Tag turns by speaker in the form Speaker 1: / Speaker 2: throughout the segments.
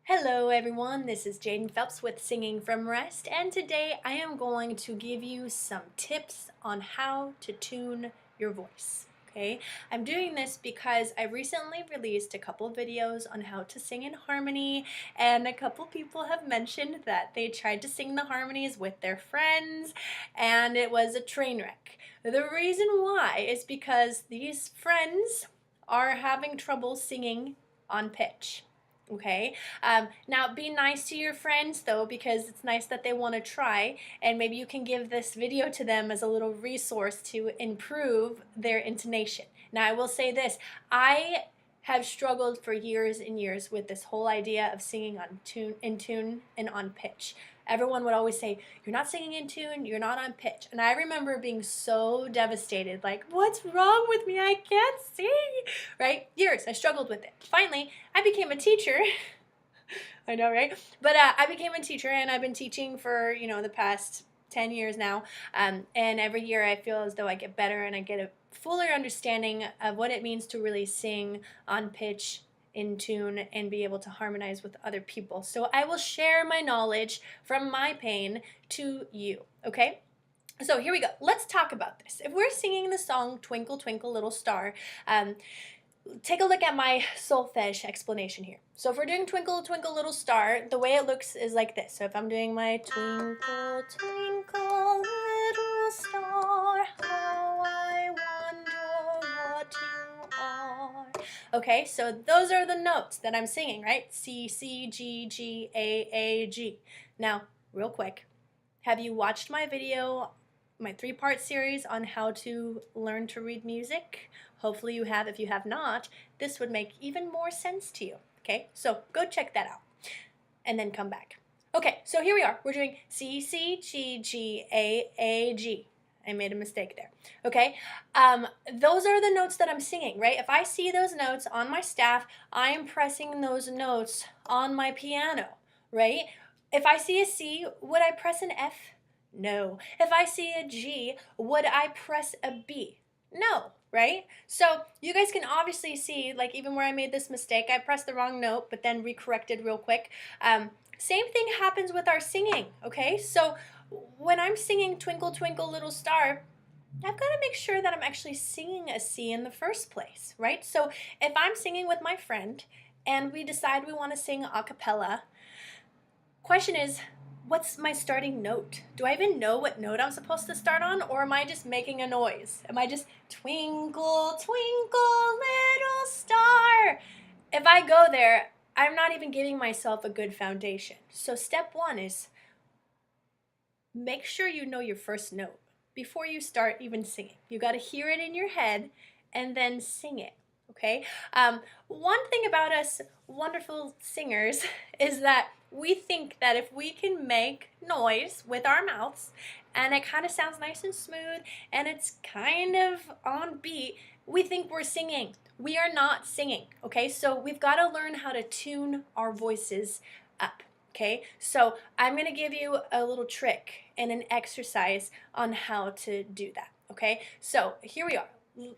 Speaker 1: Hello everyone, this is Jaden Phelps with Singing from Rest, and today I am going to give you some tips on how to tune your voice. Okay, I'm doing this because I recently released a couple videos on how to sing in harmony, and a couple people have mentioned that they tried to sing the harmonies with their friends and it was a train wreck. The reason why is because these friends are having trouble singing on pitch. Okay, now be nice to your friends though, because it's nice that they want to try, and maybe you can give this video to them as a little resource to improve their intonation. Now I will say this, I have struggled for years and years with this whole idea of singing in tune and on pitch. Everyone would always say, you're not singing in tune, you're not on pitch. And I remember being so devastated, like, what's wrong with me? I can't sing, right? Years, I struggled with it. Finally, I became a teacher. I know, right? But I became a teacher, and I've been teaching for, the past 10 years now. And every year I feel as though I get better and I get a fuller understanding of what it means to really sing on pitch, in tune, and be able to harmonize with other people. So I will share my knowledge from my pain to you, okay? So here we go. Let's talk about this. If we're singing the song Twinkle Twinkle Little Star, take a look at my solfege explanation here. So if we're doing Twinkle Twinkle Little Star, the way it looks is like this. So if I'm doing my Twinkle Twinkle Little Star, how I wonder what you are. Okay, so those are the notes that I'm singing, right? C, C, G, G, A, G. Now, real quick, have you watched my video, my 3-part series on how to learn to read music? Hopefully you have. If you have not, this would make even more sense to you. Okay, so go check that out and then come back. Okay, so here we are. We're doing C, C, G, G, A, G. I made a mistake there. Okay, those are the notes that I'm singing, right? If I see those notes on my staff, I am pressing those notes on my piano, right? If I see a C, would I press an F? No. If I see a G, would I press a B? No, right? So you guys can obviously see, like even where I made this mistake, I pressed the wrong note, but then recorrected real quick. Same thing happens with our singing, okay? So when I'm singing Twinkle Twinkle Little Star, I've got to make sure that I'm actually singing a C in the first place, right? So if I'm singing with my friend and we decide we want to sing a cappella, question is, what's my starting note? Do I even know what note I'm supposed to start on, or am I just making a noise? Am I just twinkle, twinkle, little star? If I go there, I'm not even giving myself a good foundation. So step 1 is make sure you know your first note before you start even singing. You got to hear it in your head and then sing it. Okay? One thing about us wonderful singers is that we think that if we can make noise with our mouths and it kind of sounds nice and smooth and it's kind of on beat, we think we're singing. We are not singing, okay? So we've got to learn how to tune our voices up. Okay, so I'm going to give you a little trick and an exercise on how to do that. Okay, so here we are.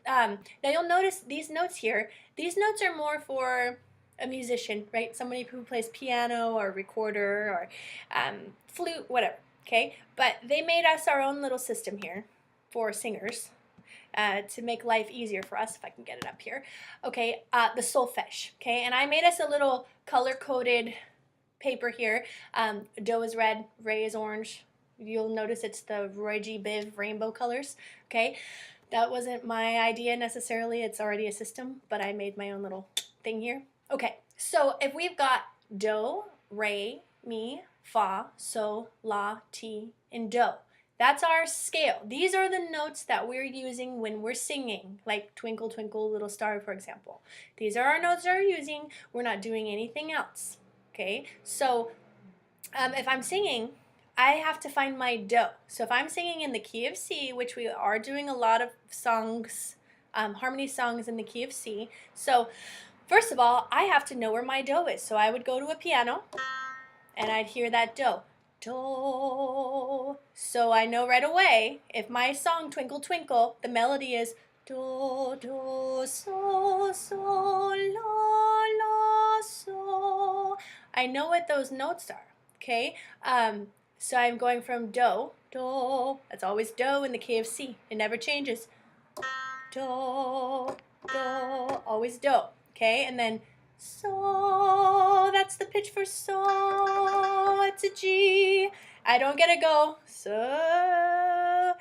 Speaker 1: Now you'll notice these notes here. These notes are more for a musician, right? Somebody who plays piano or recorder or flute, whatever. Okay, but they made us our own little system here for singers to make life easier for us, if I can get it up here. Okay, the solfege. Okay, and I made us a little color-coded paper here. Do is red, Ray is orange. You'll notice it's the Roy G. Biv rainbow colors. Okay, that wasn't my idea necessarily. It's already a system, but I made my own little thing here. Okay, so if we've got do, re, mi, fa, sol, la, ti, and do. That's our scale. These are the notes that we're using when we're singing, like Twinkle Twinkle Little Star, for example. These are our notes that we're using. We're not doing anything else. Okay, so if I'm singing, I have to find my do. So if I'm singing in the key of C, which we are doing a lot of songs, harmony songs in the key of C. So first of all, I have to know where my do is. So I would go to a piano and I'd hear that do. Do. So I know right away, if my song Twinkle Twinkle, the melody is do, do, so, so, la, la, so. I know what those notes are, okay? So I'm going from do, do, that's always do in the key of C. It never changes. Do, do, always do, okay? And then so, that's the pitch for so, it's a G. I don't get to go, so,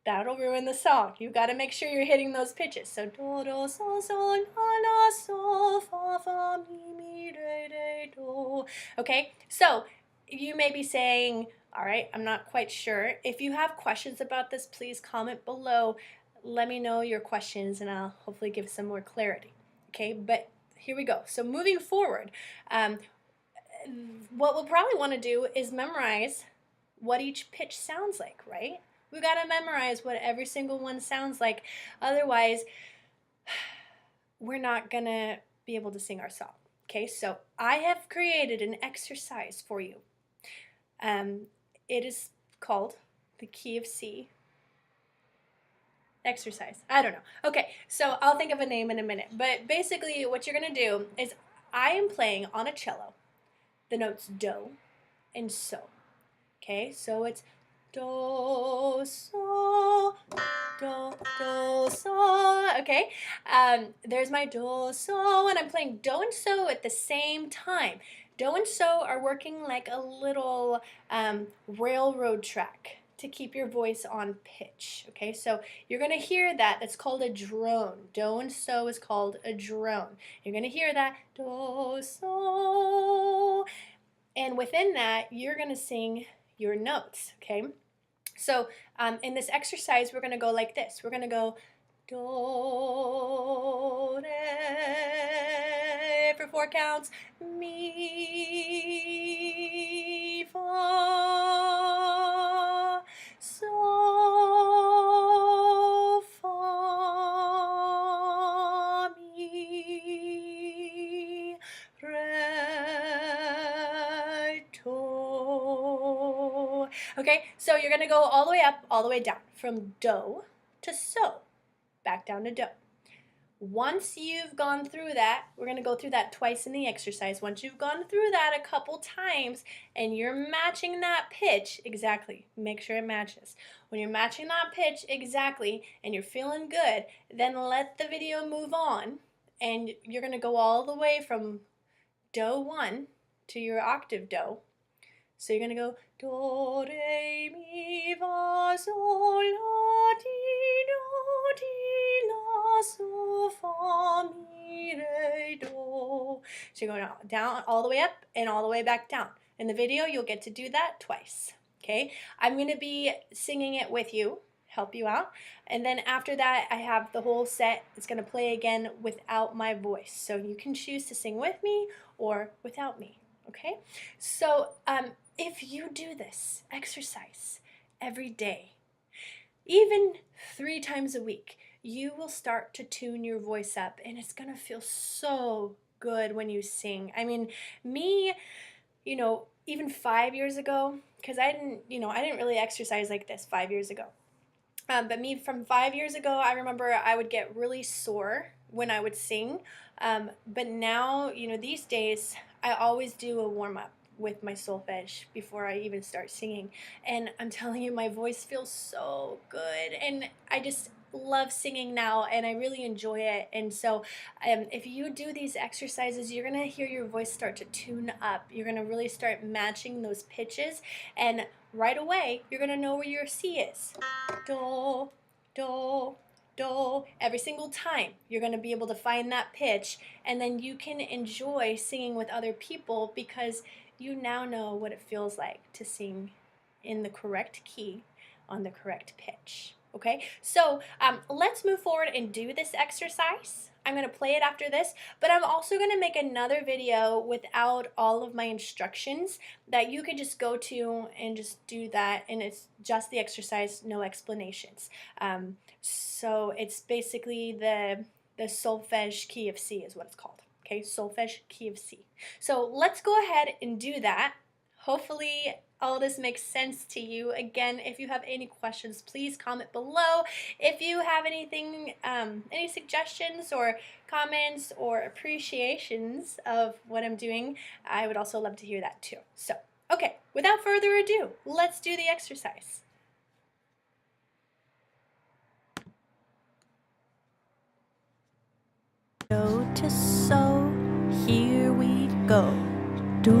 Speaker 1: that'll ruin the song. You got to make sure you're hitting those pitches. So do, do, so, la, la, so, fa, fa, mi, re, re, do. Okay, so you may be saying, all right, I'm not quite sure. If you have questions about this, please comment below. Let me know your questions and I'll hopefully give some more clarity. Okay, but here we go. So moving forward, what we'll probably want to do is memorize what each pitch sounds like, right? We got to memorize what every single one sounds like. Otherwise, we're not going to be able to sing our song. Okay, so I have created an exercise for you. It is called the key of C exercise. I don't know. Okay, so I'll think of a name in a minute. But basically what you're going to do is I am playing on a cello the notes do and so. Okay, so it's do, so, do, do, so. Okay, there's my do, so, and I'm playing do and so at the same time. Do and so are working like a little railroad track to keep your voice on pitch. Okay, so you're going to hear that. That's called a drone. Do and so is called a drone. You're going to hear that do, so, and within that, you're going to sing your notes. Okay, so in this exercise, we're going to go like this. We're going to go do, re, for 4 counts, mi, fa, so, fa, mi, re, do. Okay, so you're going to go all the way up, all the way down, from do to so, back down to do. Once you've gone through that, we're going to go through that twice in the exercise. Once you've gone through that a couple times and you're matching that pitch exactly, make sure it matches. When you're matching that pitch exactly and you're feeling good, then let the video move on and you're going to go all the way from do 1 to your octave do. So you're going to go do, re, mi, fa, sol, la, ti, do, ti, la, so, fa, mi, re, do. So you're going down all the way up and all the way back down. In the video, you'll get to do that twice. Okay, I'm going to be singing it with you, help you out. And then after that, I have the whole set. It's going to play again without my voice. So you can choose to sing with me or without me. Okay, so if you do this exercise every day, even 3 times a week, you will start to tune your voice up and it's gonna feel so good when you sing. I mean, me, even 5 years ago, because I didn't really exercise like this 5 years ago. But me from 5 years ago, I remember I would get really sore when I would sing. But now, these days, I always do a warm-up with my solfege before I even start singing. And I'm telling you, my voice feels so good. And I just love singing now and I really enjoy it. And so if you do these exercises, you're going to hear your voice start to tune up. You're going to really start matching those pitches. And right away, you're going to know where your C is. Do, do, do. Every single time you're going to be able to find that pitch, and then you can enjoy singing with other people because you now know what it feels like to sing in the correct key on the correct pitch. Okay, so let's move forward and do this exercise. I'm going to play it after this, but I'm also going to make another video without all of my instructions that you could just go to and just do that, and it's just the exercise, no explanations. So it's basically the solfege key of C is what it's called. Okay, solfege key of C. So let's go ahead and do that. Hopefully all this makes sense to you. Again, if you have any questions, please comment below. If you have anything, any suggestions or comments or appreciations of what I'm doing, I would also love to hear that too. So, okay, without further ado, let's do the exercise. Do to so, here we go. Do,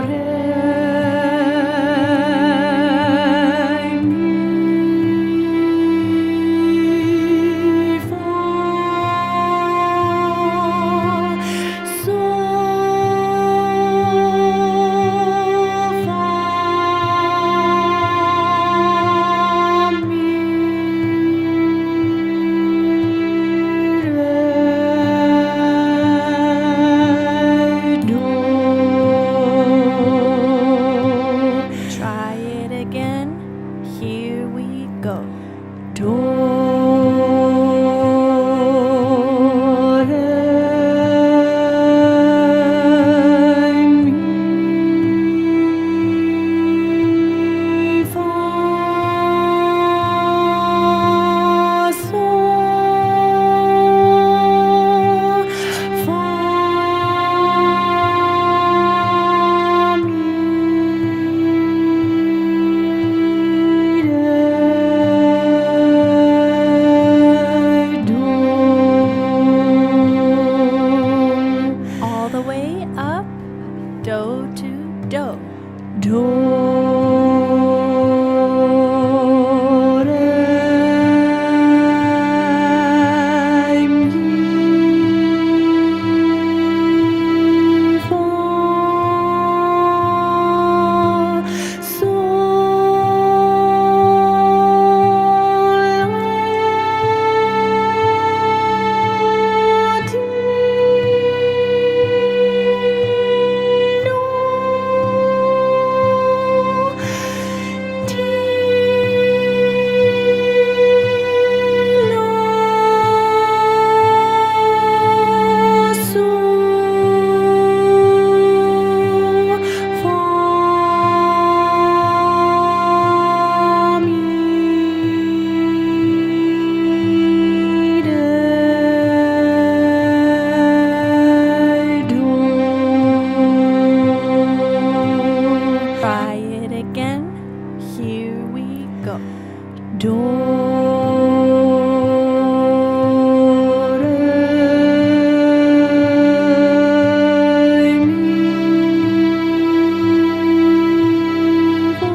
Speaker 1: re, mi, fa, sol, fa, mi, re, do. Try it again. Here we go. Do, re, mi, fa, sol, fa, mi, re, do. All the way up, do to do. Do, re, mi, fa, sol, la, ti, do, ti, la, sol, fa, mi, re, do. Try it again. Here we go. Do, re, mi, fa,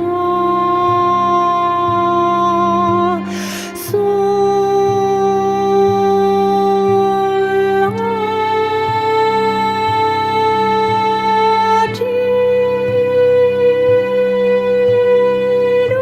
Speaker 1: sol, la, ti, do.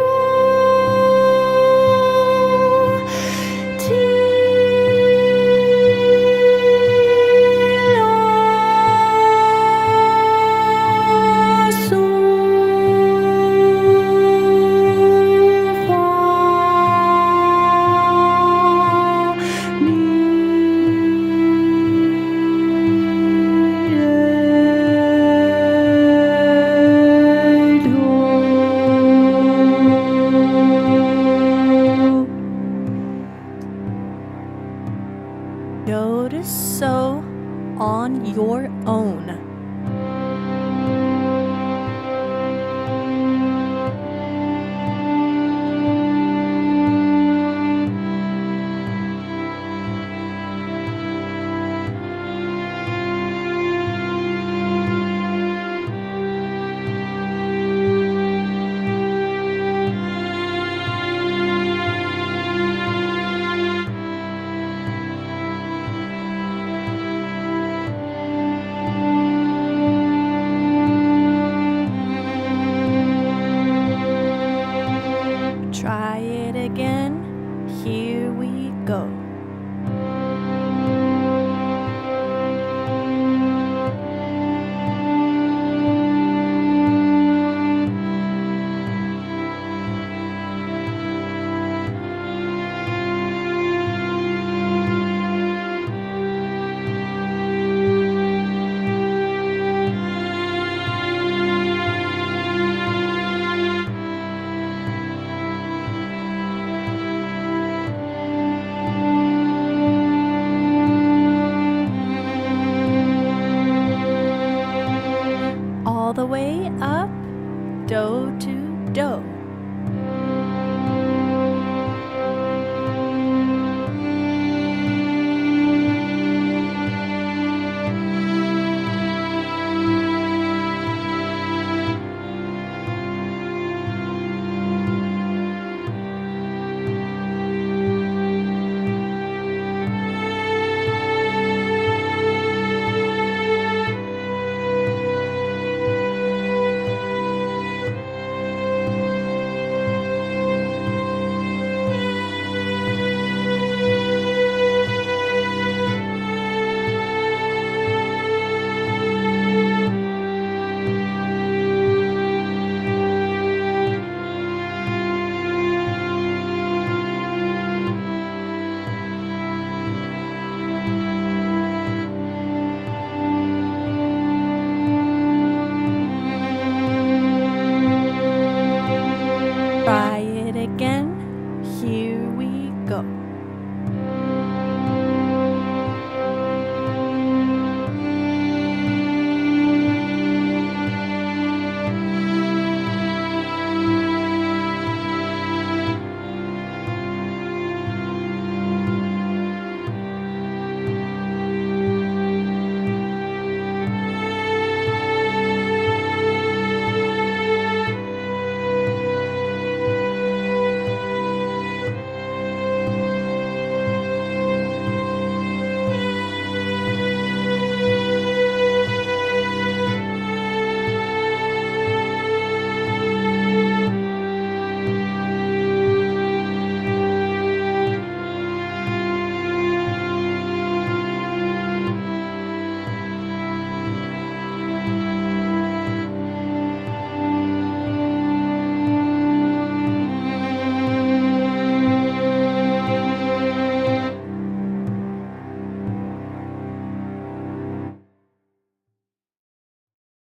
Speaker 1: do to do.